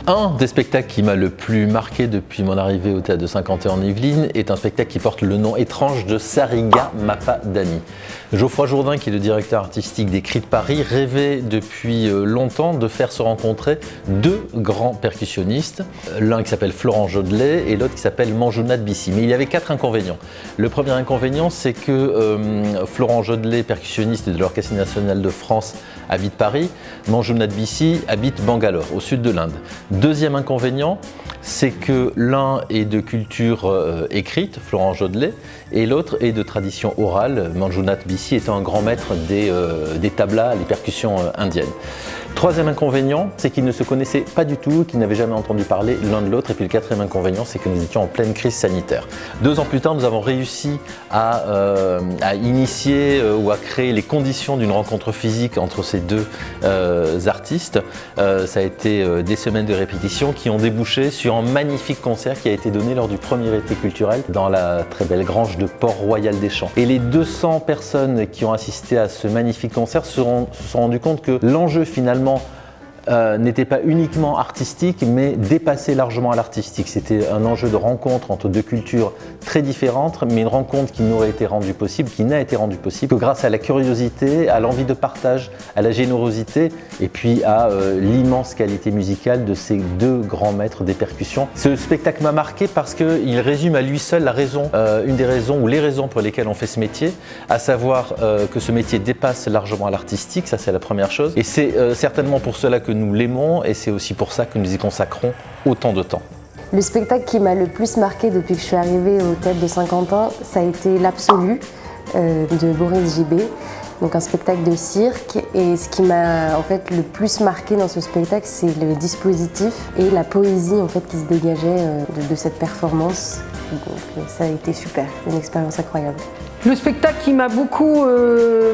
Un des spectacles qui m'a le plus marqué depuis mon arrivée au Théâtre de Saint-Quentin en Yvelines est un spectacle qui porte le nom étrange de Sariga Mapadani. Geoffroy Jourdain, qui est le directeur artistique des Cris de Paris, rêvait depuis longtemps de faire se rencontrer deux grands percussionnistes, l'un qui s'appelle Florent Jodelet et l'autre qui s'appelle Manjounat Bissi. Mais il y avait 4 inconvénients. Le premier inconvénient, c'est que Florent Jodelet, percussionniste de l'Orchestre national de France, habite Paris, Manjounat Bissi habite Bangalore, au sud de l'Inde. Deuxième inconvénient, c'est que l'un est de culture écrite, Florent Jodelet, et l'autre est de tradition orale, Manjounat Bissi étant un grand maître des tablas, les percussions indiennes. Troisième inconvénient, c'est qu'ils ne se connaissaient pas du tout, qu'ils n'avaient jamais entendu parler l'un de l'autre. Et puis le quatrième inconvénient, c'est que nous étions en pleine crise sanitaire. 2 ans plus tard, nous avons réussi à initier ou à créer les conditions d'une rencontre physique entre ces deux artistes. Ça a été des semaines de répétition qui ont débouché sur un magnifique concert qui a été donné lors du premier été culturel dans la très belle grange de Port-Royal des Champs. Et les 200 personnes qui ont assisté à ce magnifique concert se sont rendues compte que l'enjeu finalement n'était pas uniquement artistique, mais dépassé largement à l'artistique. C'était un enjeu de rencontre entre deux cultures très différentes, mais une rencontre qui n'aurait été rendue possible, qui n'a été rendue possible que grâce à la curiosité, à l'envie de partage, à la générosité et puis à l'immense qualité musicale de ces deux grands maîtres des percussions. Ce spectacle m'a marqué parce qu'il résume à lui seul la raison, une des raisons ou les raisons pour lesquelles on fait ce métier, à savoir que ce métier dépasse largement l'artistique, ça c'est la première chose. Et c'est certainement pour cela que nous l'aimons et c'est aussi pour ça que nous y consacrons autant de temps. Le spectacle qui m'a le plus marqué depuis que je suis arrivée au Théâtre de Saint-Quentin, ça a été L'Absolu de Boris Gibet. Donc un spectacle de cirque, et ce qui m'a en fait le plus marqué dans ce spectacle, c'est le dispositif et la poésie en fait qui se dégageait de cette performance. Donc ça a été super, une expérience incroyable. Le spectacle qui m'a beaucoup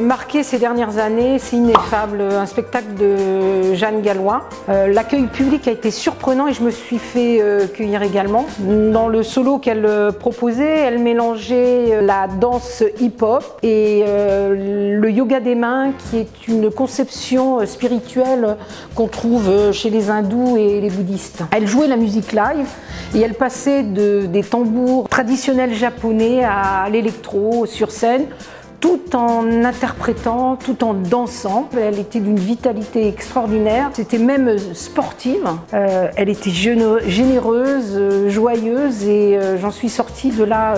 marqué ces dernières années, c'est Ineffable, un spectacle de Jeanne Gallois. L'accueil public a été surprenant et je me suis fait cueillir également. Dans le solo qu'elle proposait, elle mélangeait la danse hip-hop et le yoga des mains, qui est une conception spirituelle qu'on trouve chez les hindous et les bouddhistes. Elle jouait la musique live et elle passait des tambours traditionnels japonais à l'électro, sur scène, tout en interprétant, tout en dansant. Elle était d'une vitalité extraordinaire, c'était même sportive. Elle était généreuse, joyeuse et j'en suis sortie de là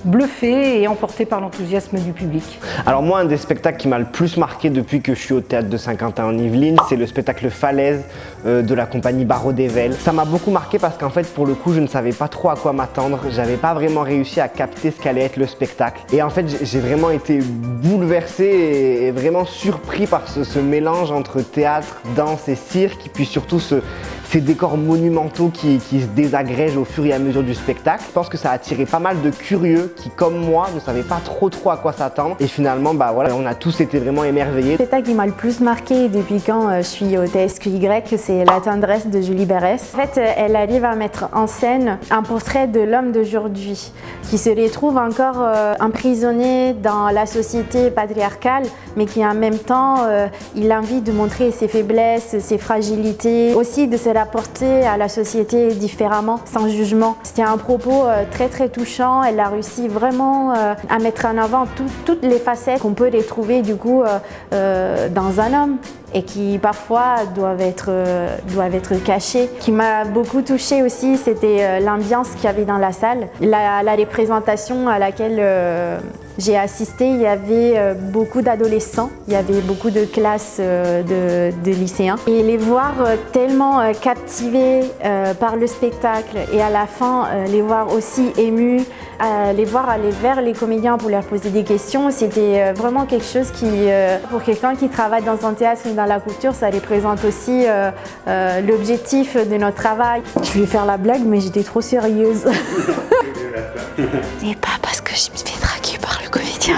bluffée et emportée par l'enthousiasme du public. Alors moi, un des spectacles qui m'a le plus marqué depuis que je suis au Théâtre de Saint-Quentin en Yvelines, c'est le spectacle Falaise de la compagnie Barreau d'Ével. Ça m'a beaucoup marqué parce qu'en fait, pour le coup, je ne savais pas trop à quoi m'attendre. J'avais pas vraiment réussi à capter ce qu'allait être le spectacle. Et en fait, j'ai vraiment été bouleversé et vraiment surpris par ce mélange entre théâtre, danse et cirque, puis surtout ces décors monumentaux qui se désagrègent au fur et à mesure du spectacle. Je pense que ça a attiré pas mal de curieux qui, comme moi, ne savaient pas trop à quoi s'attendre. Et finalement, bah voilà, on a tous été vraiment émerveillés. Le spectacle qui m'a le plus marqué depuis quand je suis au TSQY, c'est La tendresse de Julie Berès. En fait, elle arrive à mettre en scène un portrait de l'homme d'aujourd'hui, qui se retrouve encore emprisonné dans la société patriarcale, mais qui en même temps, il a envie de montrer ses faiblesses, ses fragilités, aussi de se rapporter à la société différemment, sans jugement. C'était un propos très touchant. Elle a réussi vraiment à mettre en avant toutes les facettes qu'on peut les trouver du coup dans un homme et qui parfois doivent être cachées. Ce qui m'a beaucoup touchée aussi, c'était l'ambiance qu'il y avait dans la salle. La représentation à laquelle j'ai assisté, il y avait beaucoup d'adolescents, il y avait beaucoup de classes de lycéens. Et les voir tellement captivés par le spectacle et à la fin les voir aussi émus, les voir aller vers les comédiens pour leur poser des questions, c'était vraiment quelque chose qui, pour quelqu'un qui travaille dans un théâtre et dans la culture, ça représente aussi l'objectif de notre travail. Je vais faire la blague, mais j'étais trop sérieuse. Et pas parce que je me fais draguer par le comédien.